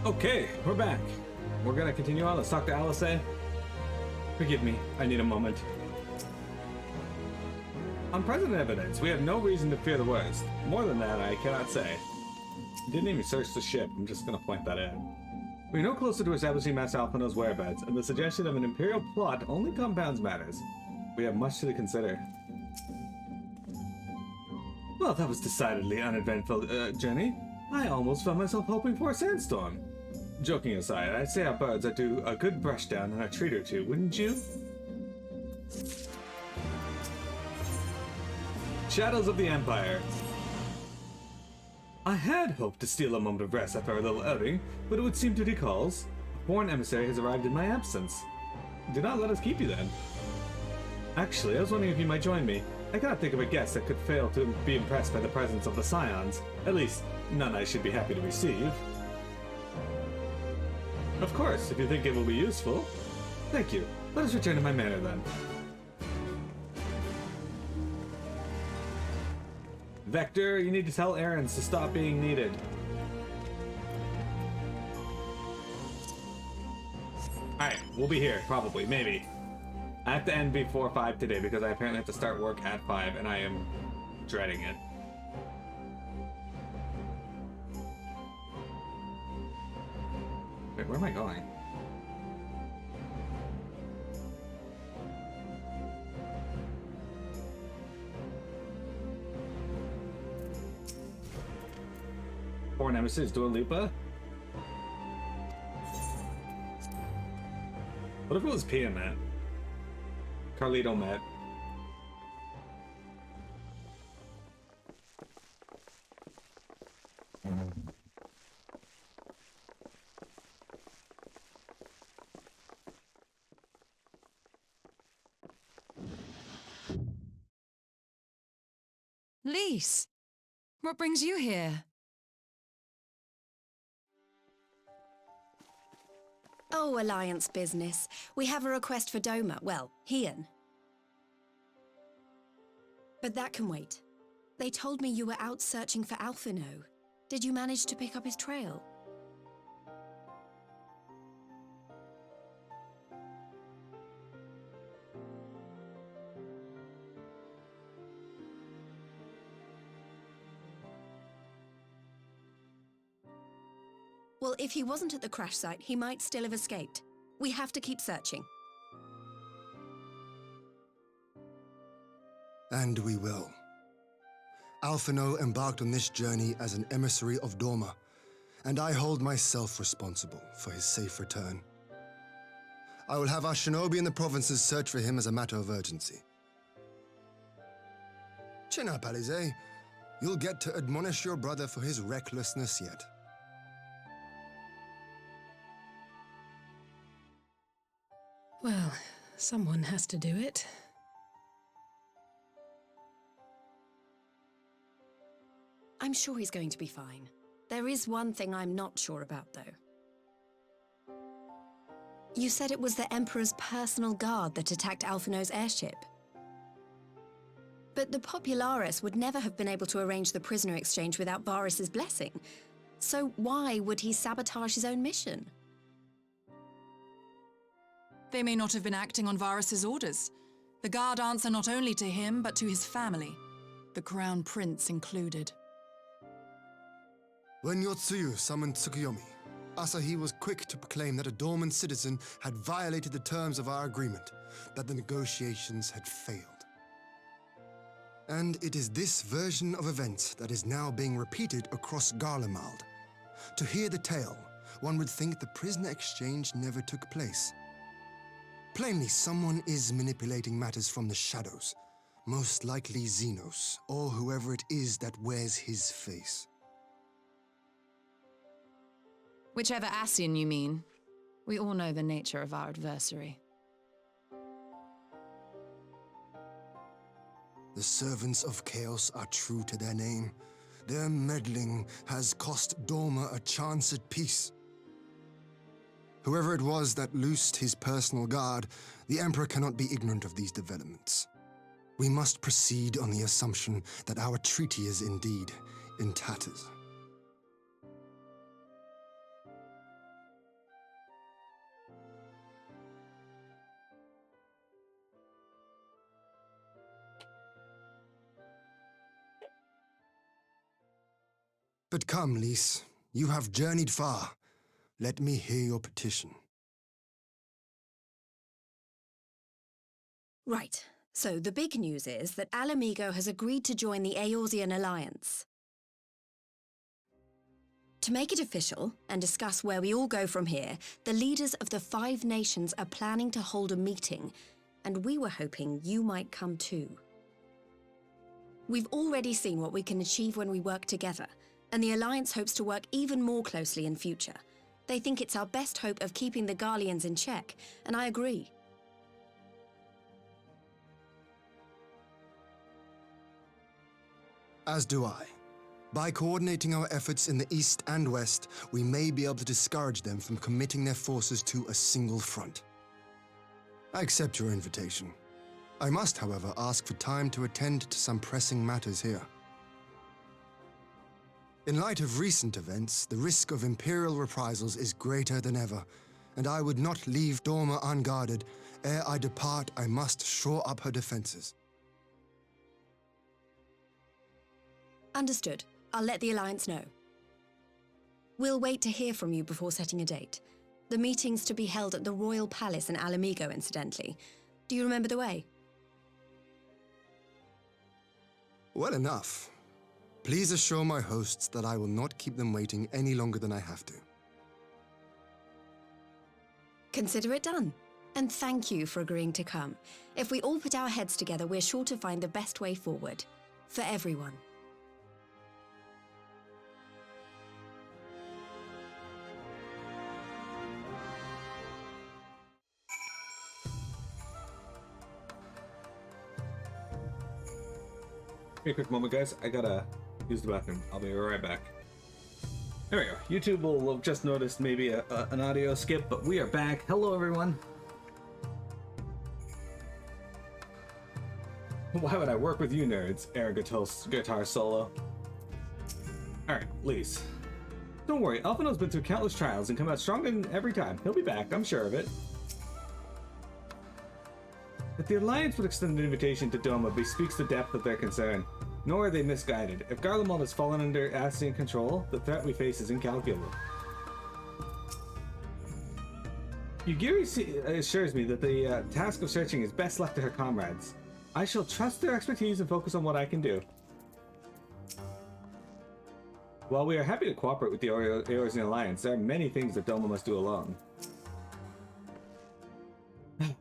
Okay, we're back. We're gonna continue on. Let's talk to Alice. Forgive me, I need a moment. On present evidence, we have no reason to fear the worst. More than that, I cannot say. Didn't even search the ship, I'm just gonna point that out. We're no closer to establishing Master Alphinaud's whereabouts, and the suggestion of an Imperial plot only compounds matters. We have much to consider. Well, that was decidedly uneventful journey. I almost found myself hoping for a sandstorm. Joking aside, I'd say our birds would do a good brush down and a treat or two, wouldn't you? Shadows of the Empire. I had hoped to steal a moment of rest after our little outing, but it would seem duty calls. A foreign emissary has arrived in my absence. Do not let us keep you then. Actually, I was wondering if you might join me. I cannot think of a guest that could fail to be impressed by the presence of the Scions. At least, none I should be happy to receive. Of course, if you think it will be useful. Thank you. Let us return to my manor then. Vector, you need to tell errands to stop being needed. Alright, we'll be here, probably, maybe. I have to end before 5 today because I apparently have to start work at 5 and I am dreading it. Wait, where am I going? Four Nemesis, Dua Lipa? What if it was Pia Matt? Carlito Matt. Lise, what brings you here? Oh, Alliance business. We have a request for Doma. Well, Hien. But that can wait. They told me you were out searching for Alphinaud. Did you manage to pick up his trail? Well, if he wasn't at the crash site, he might still have escaped. We have to keep searching. And we will. Alphinaud embarked on this journey as an emissary of Doma, and I hold myself responsible for his safe return. I will have our shinobi in the provinces search for him as a matter of urgency. Chin up, Alize. You'll get to admonish your brother for his recklessness yet. Well, someone has to do it. I'm sure he's going to be fine. There is one thing I'm not sure about, though. You said it was the Emperor's personal guard that attacked Alphinaud's airship. But the Popularis would never have been able to arrange the prisoner exchange without Varus's blessing. So why would he sabotage his own mission? They may not have been acting on Varus's orders. The guard answer not only to him, but to his family, the Crown Prince included. When Yotsuyu summoned Tsukuyomi, Asahi was quick to proclaim that a dormant citizen had violated the terms of our agreement, that the negotiations had failed. And it is this version of events that is now being repeated across Garlemald. To hear the tale, one would think the prisoner exchange never took place. Plainly, someone is manipulating matters from the shadows, most likely Xenos, or whoever it is that wears his face. Whichever Ascian you mean. We all know the nature of our adversary. The servants of chaos are true to their name. Their meddling has cost Doma a chance at peace. Whoever it was that loosed his personal guard, the Emperor cannot be ignorant of these developments. We must proceed on the assumption that our treaty is indeed in tatters. But come, Lys, you have journeyed far. Let me hear your petition. Right. So the big news is that Alamigo has agreed to join the Eorzean Alliance. To make it official and discuss where we all go from here, the leaders of the 5 nations are planning to hold a meeting, and we were hoping you might come too. We've already seen what we can achieve when we work together, and the Alliance hopes to work even more closely in future. They think it's our best hope of keeping the Garleans in check, and I agree. As do I. By coordinating our efforts in the east and west, we may be able to discourage them from committing their forces to a single front. I accept your invitation. I must, however, ask for time to attend to some pressing matters here. In light of recent events, the risk of Imperial reprisals is greater than ever, and I would not leave Dorma unguarded. Ere I depart, I must shore up her defenses. Understood. I'll let the Alliance know. We'll wait to hear from you before setting a date. The meeting's to be held at the Royal Palace in Alamigo, incidentally. Do you remember the way? Well enough. Please assure my hosts that I will not keep them waiting any longer than I have to. Consider it done. And thank you for agreeing to come. If we all put our heads together, we're sure to find the best way forward. For everyone. Give me a quick moment, guys. I gotta use the bathroom. I'll be right back. There we go. YouTube will have just noticed maybe an audio skip, but we are back. Hello, everyone. Why would I work with you nerds? Air guitar solo. Alright, Lys. Don't worry, Alphino's been through countless trials and come out stronger every time. He'll be back, I'm sure of it. That the Alliance would extend an invitation to Doma bespeaks the depth of their concern. Nor are they misguided. If Garlemald has fallen under Ascian control, the threat we face is incalculable. Yugiri assures me that the task of searching is best left to her comrades. I shall trust their expertise and focus on what I can do. While we are happy to cooperate with the Eorzean Alliance, there are many things that Doma must do alone.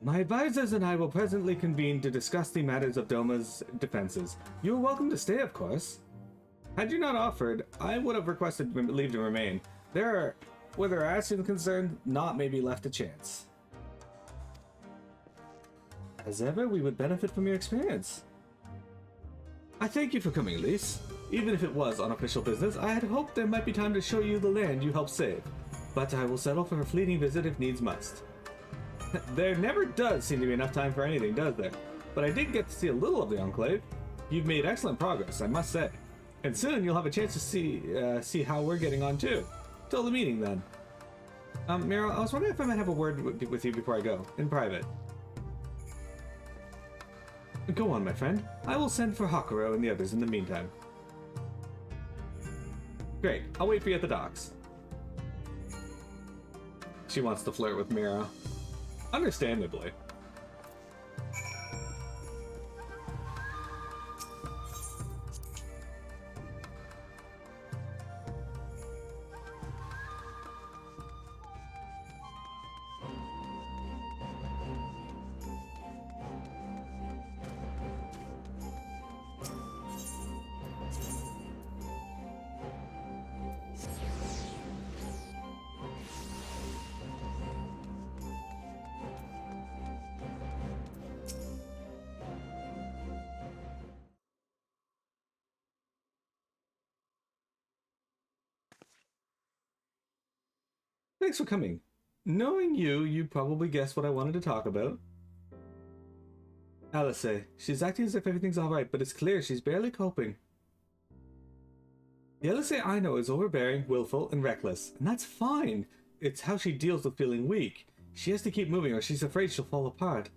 My advisors and I will presently convene to discuss the matters of Doma's defenses. You are welcome to stay, of course. Had you not offered, I would have requested leave to remain. There are, whether Ascian concerned, not may be left a chance. As ever, we would benefit from your experience. I thank you for coming, Lys. Even if it was unofficial business, I had hoped there might be time to show you the land you helped save. But I will settle for a fleeting visit if needs must. There never does seem to be enough time for anything, does there? But I did get to see a little of the Enclave. You've made excellent progress, I must say. And soon you'll have a chance to see how we're getting on too. Till the meeting, then. Mira, I was wondering if I might have a word with you before I go, in private. Go on, my friend. I will send for Hakuro and the others in the meantime. Great, I'll wait for you at the docks. She wants to flirt with Mira. Understandably. Thanks for coming. Knowing you, you probably guessed what I wanted to talk about. Alice, she's acting as if everything's alright, but it's clear she's barely coping. The Alice I know is overbearing, willful, and reckless, and that's fine. It's how she deals with feeling weak. She has to keep moving or she's afraid she'll fall apart.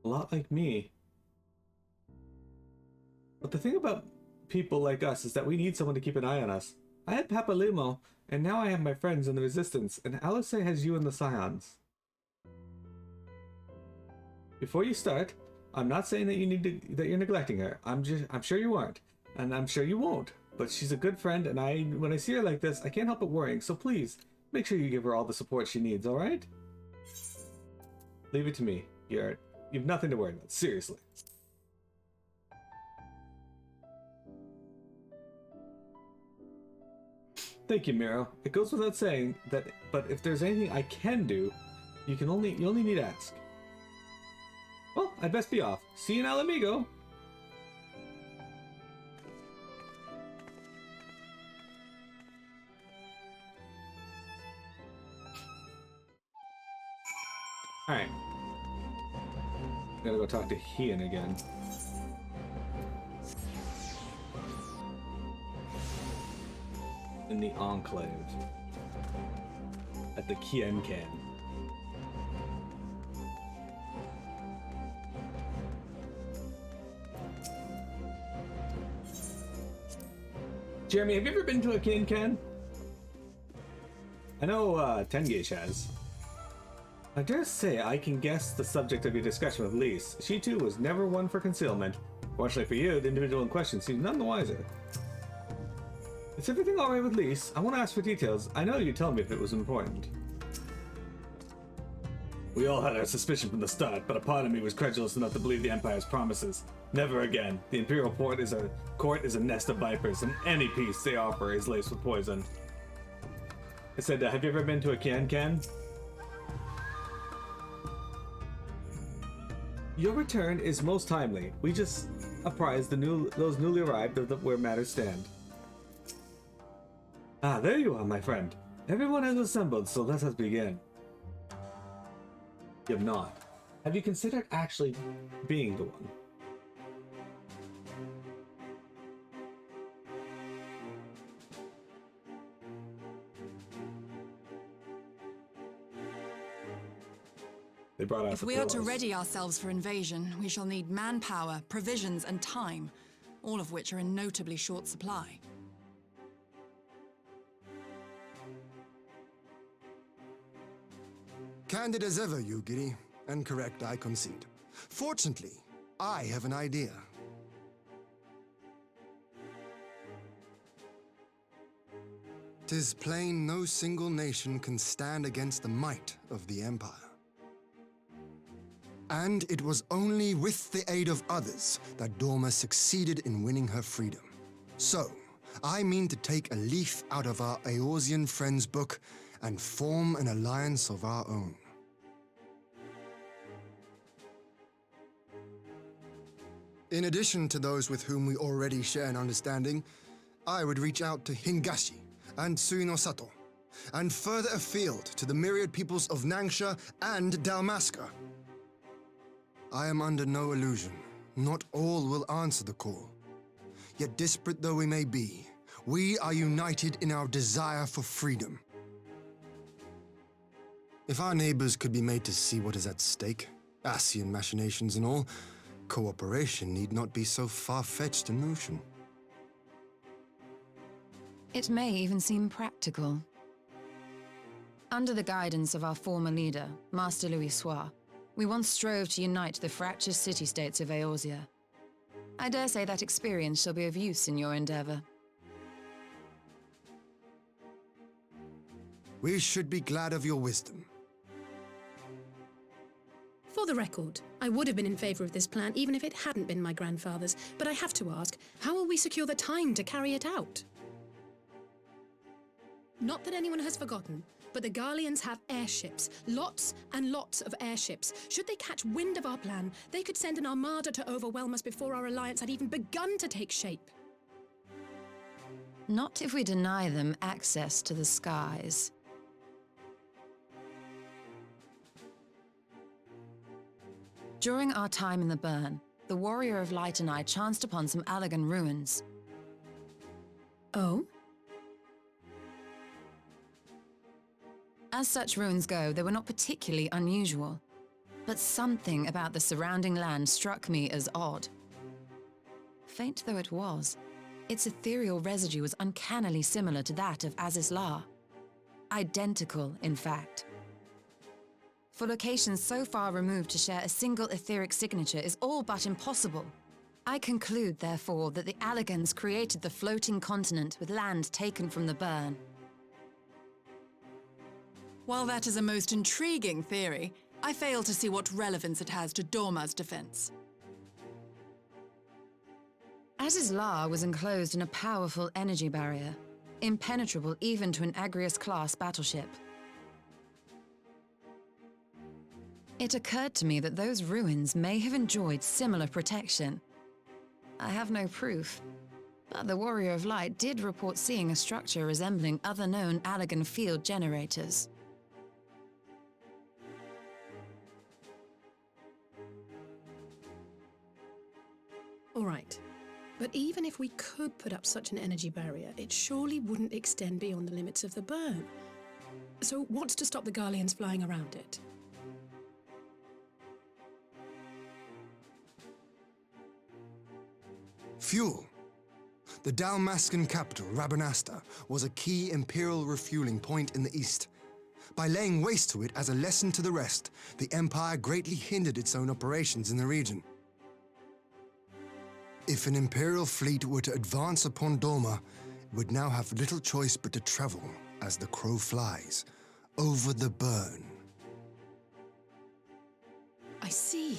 A lot like me. But the thing about people like us is that we need someone to keep an eye on us. I had Papa Limo, and now I have my friends in the Resistance, and Alice has you and the Scions. Before you start, I'm not saying that you're neglecting her. I'm sure you aren't, and I'm sure you won't. But she's a good friend, and when I see her like this, I can't help but worrying. So please, make sure you give her all the support she needs. All right? Leave it to me. You've nothing to worry about. Seriously. Thank you, Miro. It goes without saying that, but if there's anything I can do, you only need to ask. Well, I'd best be off. See you now, amigo. Alright. Gotta go talk to Hien again. In the Enclave. At the Hien Can. Jeremy, have you ever been to a Hien Can? I know Tengesh has. I dare say I can guess the subject of your discussion with Lise. She too was never one for concealment. Fortunately for you, the individual in question seems none the wiser. Is everything alright with Lise? I want to ask for details. I know you'd tell me if it was important. We all had our suspicion from the start, but a part of me was credulous enough to believe the Empire's promises. Never again. The Imperial court is a nest of vipers, and any peace they offer is laced with poison. I said, have you ever been to a Hien Can? Your return is most timely. We just apprised those newly arrived of where matters stand. Ah, there you are, my friend. Everyone has assembled, so let us begin. You have not. Have you considered actually being the one? They brought out If the we are to pillows. ready ourselves for invasion, we shall need manpower, provisions, and time, all of which are in notably short supply. Candid as ever, you giddy, and correct, I concede. Fortunately, I have an idea. "'Tis plain no single nation can stand against the might of the Empire. And it was only with the aid of others that Dorma succeeded in winning her freedom. So, I mean to take a leaf out of our Eorzean friends' book and form an alliance of our own. In addition to those with whom we already share an understanding, I would reach out to Hingashi and Suinosato, and further afield to the myriad peoples of Nangsha and Dalmasca. I am under no illusion. Not all will answer the call. Yet disparate though we may be, we are united in our desire for freedom. If our neighbors could be made to see what is at stake, Asian machinations and all, cooperation need not be so far-fetched a notion. It may even seem practical. Under the guidance of our former leader, Master Louis Soir, we once strove to unite the fractious city-states of Eorzea. I dare say that experience shall be of use in your endeavor. We should be glad of your wisdom. For the record, I would have been in favor of this plan even if it hadn't been my grandfather's, but I have to ask, how will we secure the time to carry it out? Not that anyone has forgotten, but the Garleans have airships. Lots and lots of airships. Should they catch wind of our plan, they could send an armada to overwhelm us before our alliance had even begun to take shape. Not if we deny them access to the skies. During our time in the burn, the Warrior of Light and I chanced upon some Allagan ruins. Oh? As such ruins go, they were not particularly unusual, but something about the surrounding land struck me as odd. Faint though it was, Its ethereal residue was uncannily similar to that of Azizlar. Identical, in fact. For locations so far removed to share a single etheric signature is all but impossible. I conclude, therefore, that the Allagans created the floating continent with land taken from the burn. While that is a most intriguing theory, I fail to see what relevance it has to Dorma's defense. Azizlar was enclosed in a powerful energy barrier, impenetrable even to an Agrius-class battleship. It occurred to me that those ruins may have enjoyed similar protection. I have no proof, but the Warrior of Light did report seeing a structure resembling other known Allagan field generators. All right. But even if we could put up such an energy barrier, it surely wouldn't extend beyond the limits of the burn. So what's to stop the Garleans flying around it? Fuel. The Dalmascan capital, Rabanasta, was a key imperial refueling point in the east. By laying waste to it as a lesson to the rest, the Empire greatly hindered its own operations in the region. If an Imperial fleet were to advance upon Dorma, it would now have little choice but to travel, as the crow flies, over the burn. I see.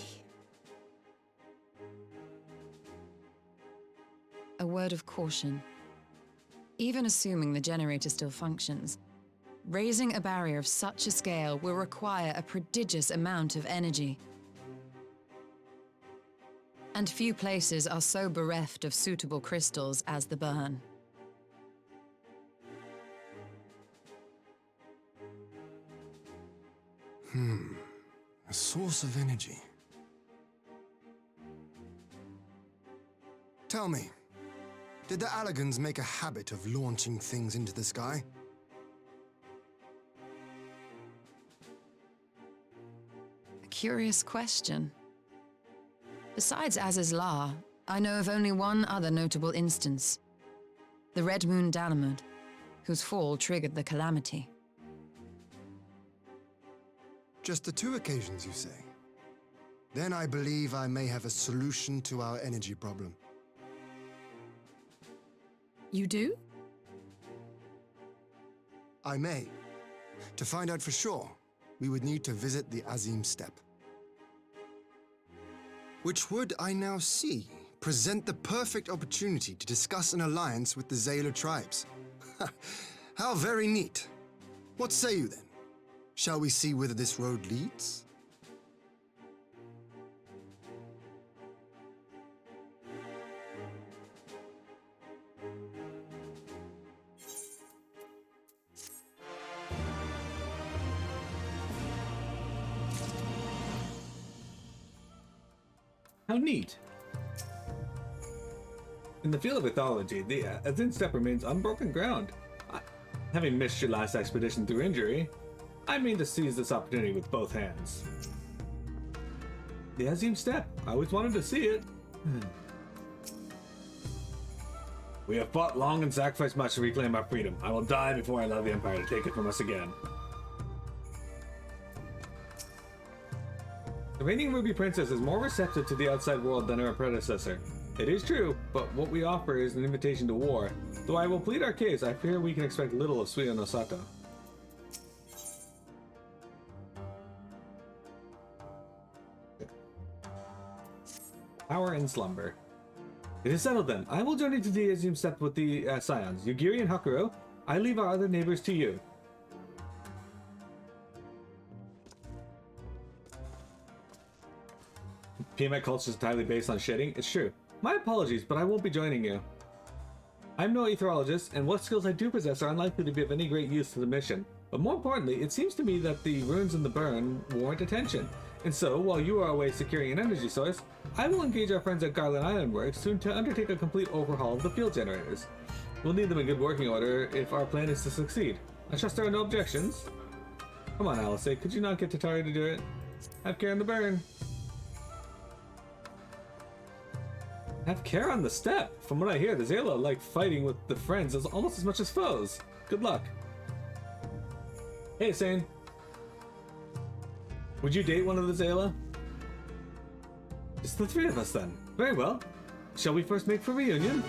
A word of caution. Even assuming the generator still functions, raising a barrier of such a scale will require a prodigious amount of energy. And few places are so bereft of suitable crystals as the burn. A source of energy. Tell me, did the Allagans make a habit of launching things into the sky? A curious question. Besides Azizlar, I know of only one other notable instance. The Red Moon Dalamud, whose fall triggered the calamity. Just the 2 occasions, you say? Then I believe I may have a solution to our energy problem. You do? I may. To find out for sure, we would need to visit the Azim Steppe. Which would, I now see, present the perfect opportunity to discuss an alliance with the Zayla tribes. How very neat. What say you then? Shall we see whither this road leads? How neat! In the field of mythology, the Azim Steppe remains unbroken ground. Having missed your last expedition through injury, I mean to seize this opportunity with both hands. The Azim Steppe, I always wanted to see it. We have fought long and sacrificed much to reclaim our freedom. I will die before I allow the Empire to take it from us again. The reigning Ruby Princess is more receptive to the outside world than her predecessor. It is true, but what we offer is an invitation to war. Though I will plead our case, I fear we can expect little of Suya no Sato. Power and slumber. It is settled then. I will journey to the Azim Steppe with the Scions, Yugiri and Hakuro. I leave our other neighbors to you. PMI culture is entirely based on shedding. It's true. My apologies, but I won't be joining you. I'm no etherologist, and what skills I do possess are unlikely to be of any great use to the mission. But more importantly, it seems to me that the ruins in the burn warrant attention. And so, while you are away securing an energy source, I will engage our friends at Garland Island Works soon to undertake a complete overhaul of the field generators. We'll need them in good working order if our plan is to succeed. I trust there are no objections. Come on, Alice, could you not get Tatari to do it? Have care in the burn. Have care on the step. From what I hear, the Zayla like fighting with the friends almost as much as foes. Good luck. Hey, Sane. Would you date one of the Zayla? Just the three of us then. Very well. Shall we first make for reunion?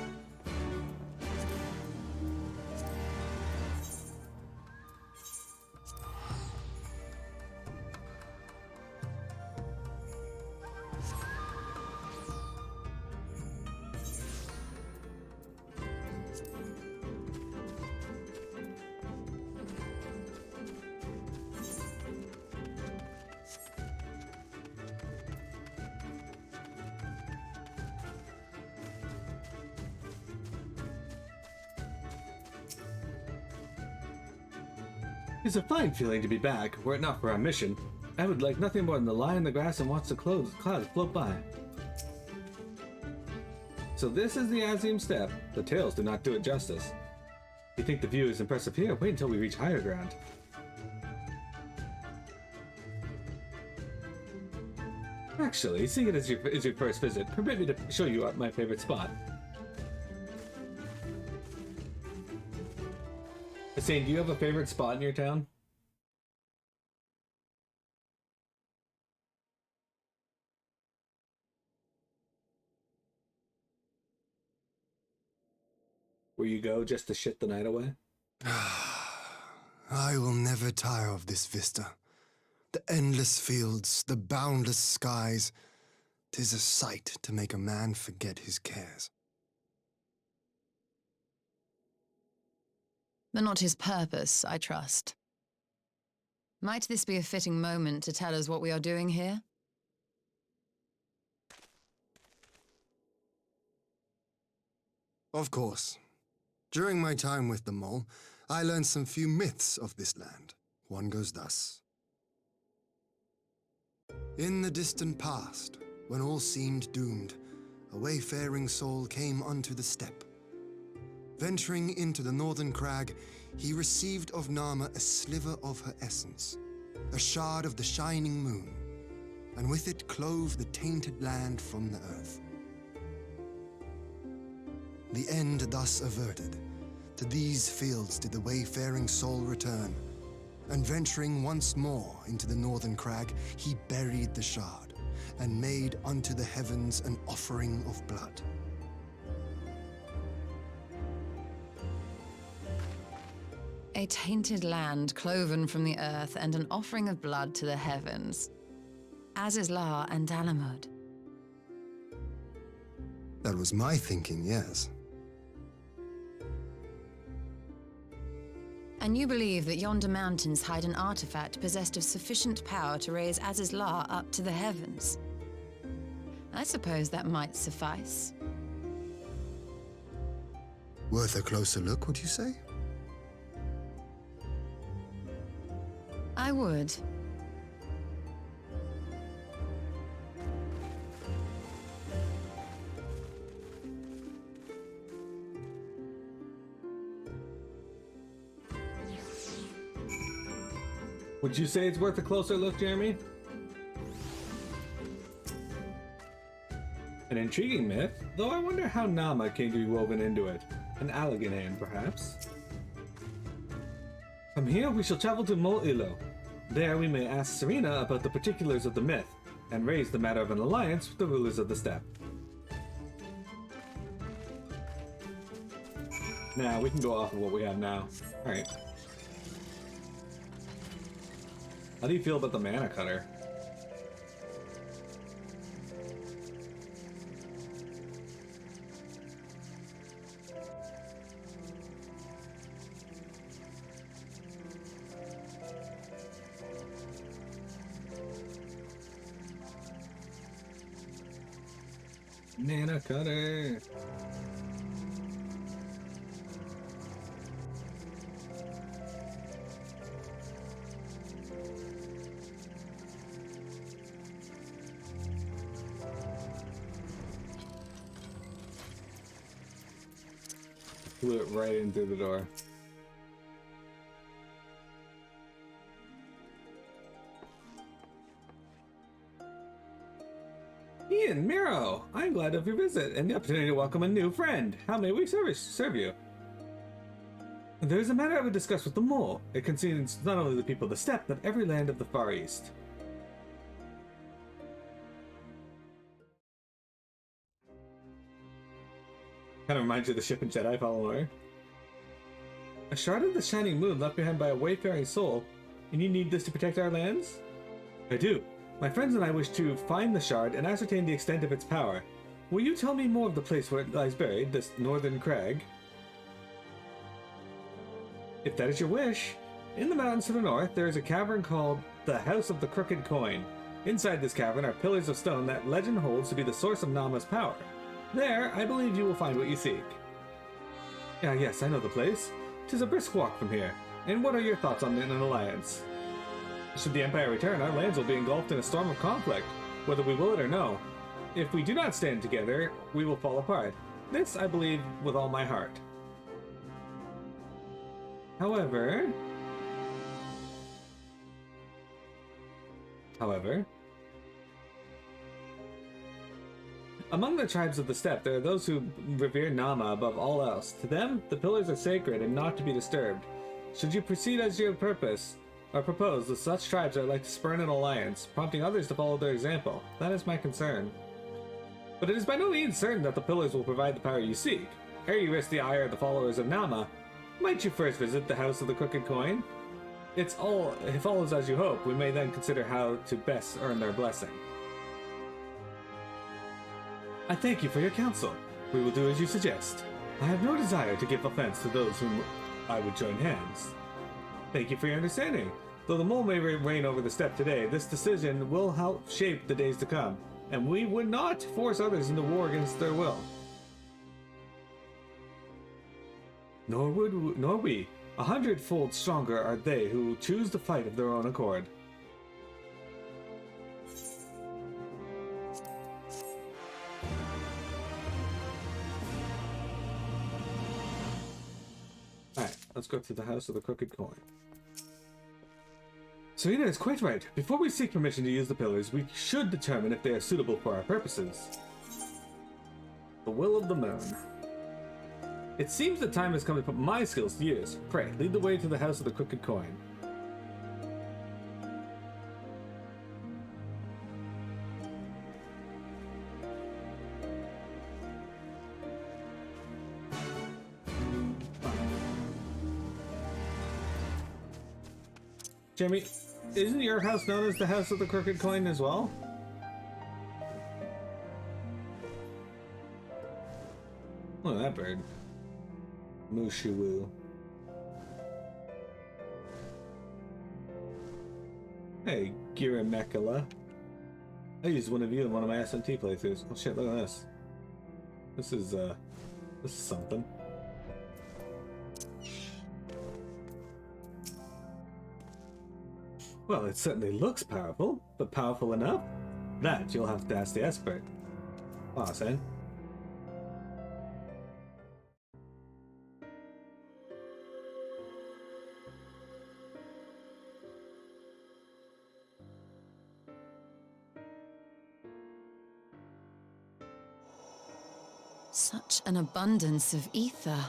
It's a fine feeling to be back, were it not for our mission. I would like nothing more than to lie in the grass and watch the clouds float by. So this is the Azim Steppe. The tales do not do it justice. You think the view is impressive here? Wait until we reach higher ground. Actually, seeing it as your first visit, permit me to show you my favorite spot. Hussein, do you have a favorite spot in your town? Where you go just to shit the night away? I will never tire of this vista. The endless fields, the boundless skies. 'Tis a sight to make a man forget his cares. But not his purpose, I trust. Might this be a fitting moment to tell us what we are doing here? Of course. During my time with the mole, I learned some few myths of this land. One goes thus. In the distant past, when all seemed doomed, a wayfaring soul came unto the steppe. Venturing into the northern crag, he received of Nhaama a sliver of her essence, a shard of the shining moon, and with it clove the tainted land from the earth. The end thus averted, to these fields did the wayfaring soul return, and venturing once more into the northern crag, he buried the shard, and made unto the heavens an offering of blood. A tainted land cloven from the earth and an offering of blood to the heavens. Azizlar and Dalamud. That was my thinking, yes. And you believe that yonder mountains hide an artifact possessed of sufficient power to raise Azizlar up to the heavens? I suppose that might suffice. Worth a closer look, would you say? I would. Would you say it's worth a closer look, Jeremy? An intriguing myth, though I wonder how Nhaama came to be woven into it. An Allagan hand, perhaps? From here we shall travel to Mol Ilo. There we may ask Serena about the particulars of the myth, and raise the matter of an alliance with the rulers of the steppe. Now, we can go off of what we have now. Alright. How do you feel about the mana cutter? Mana cutter. Blew it right in through the door. Hien, Miro, I'm glad of your visit and the opportunity to welcome a new friend. How may we serve you? There is a matter I would discuss with the mole. It concerns not only the people of the steppe, but every land of the Far East. Kind of reminds you of the ship in Jedi Fallen Order. A shard of the shining moon left behind by a wayfaring soul, and you need this to protect our lands? I do. My friends and I wish to find the shard and ascertain the extent of its power. Will you tell me more of the place where it lies buried, this northern crag? If that is your wish, in the mountains to the north, there is a cavern called the House of the Crooked Coin. Inside this cavern are pillars of stone that legend holds to be the source of Nhaama's power. There, I believe you will find what you seek. Yes, I know the place. 'Tis a brisk walk from here. And what are your thoughts on an alliance? Should the Empire return, our lands will be engulfed in a storm of conflict, whether we will it or no. If we do not stand together, we will fall apart. This I believe with all my heart. However, among the tribes of the steppe, there are those who revere Nhaama above all else. To them, the pillars are sacred and not to be disturbed. Should you proceed as your purpose, or propose that such tribes are like to spurn an alliance, prompting others to follow their example, that is my concern. But it is by no means certain that the pillars will provide the power you seek. Ere you risk the ire of the followers of Nhaama, might you first visit the House of the Crooked Coin? If all follows as you hope, we may then consider how to best earn their blessing. I thank you for your counsel. We will do as you suggest. I have no desire to give offense to those whom I would join hands. Thank you for your understanding. Though the mole may reign over the steppe today, this decision will help shape the days to come, and we would not force others into war against their will. Nor we. 100-fold stronger are they who choose to fight of their own accord. Alright, let's go to the House of the Crooked Coin. Serena is quite right. Before we seek permission to use the pillars, we should determine if they are suitable for our purposes. The Will of the Moon. It seems the time has come to put my skills to use. Pray, lead the way to the House of the Crooked Coin. Jamie, isn't your house known as the House of the Crooked Coin as well? Look at that bird. Mushiwoo. Hey, Gira Mekala. I used one of you in one of my SMT playthroughs. Oh shit, look at this. This is something. Well, it certainly looks powerful, but powerful enough? That you'll have to ask the expert. Ah, Sen. Such an abundance of ether.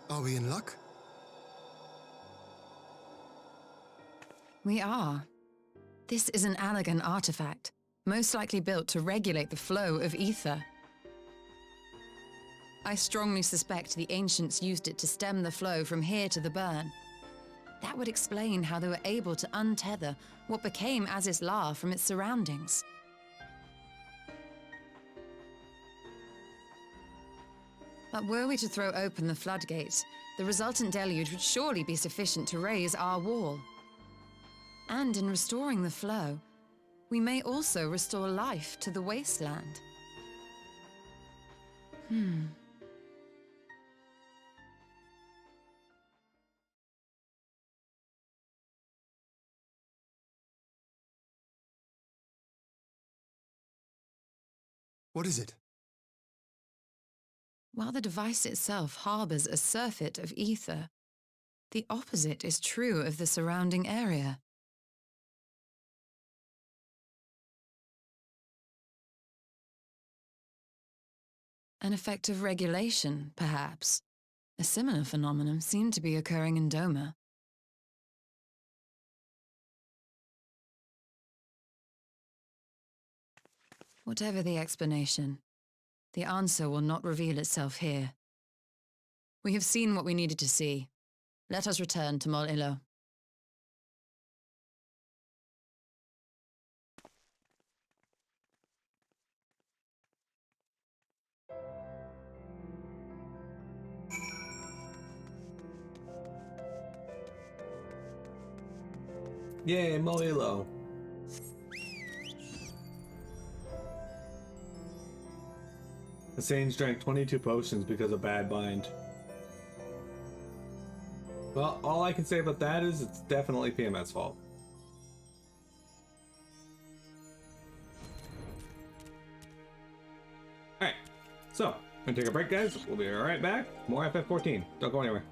Are we in luck? We are. This is an Allagan artifact, most likely built to regulate the flow of ether. I strongly suspect the ancients used it to stem the flow from here to the burn. That would explain how they were able to untether what became Azis La from its surroundings. But were we to throw open the floodgates, the resultant deluge would surely be sufficient to raise our wall. And in restoring the flow, we may also restore life to the wasteland. What is it? While the device itself harbors a surfeit of ether, the opposite is true of the surrounding area. An effect of regulation, perhaps. A similar phenomenon seemed to be occurring in Doma. Whatever the explanation, the answer will not reveal itself here. We have seen what we needed to see. Let us return to Mol Ilo. Yay, Molilo. The Sage drank 22 potions because of bad bind. Well, all I can say about that is it's definitely PMS fault. Alright, so, gonna take a break, guys. We'll be right back. More FF14. Don't go anywhere.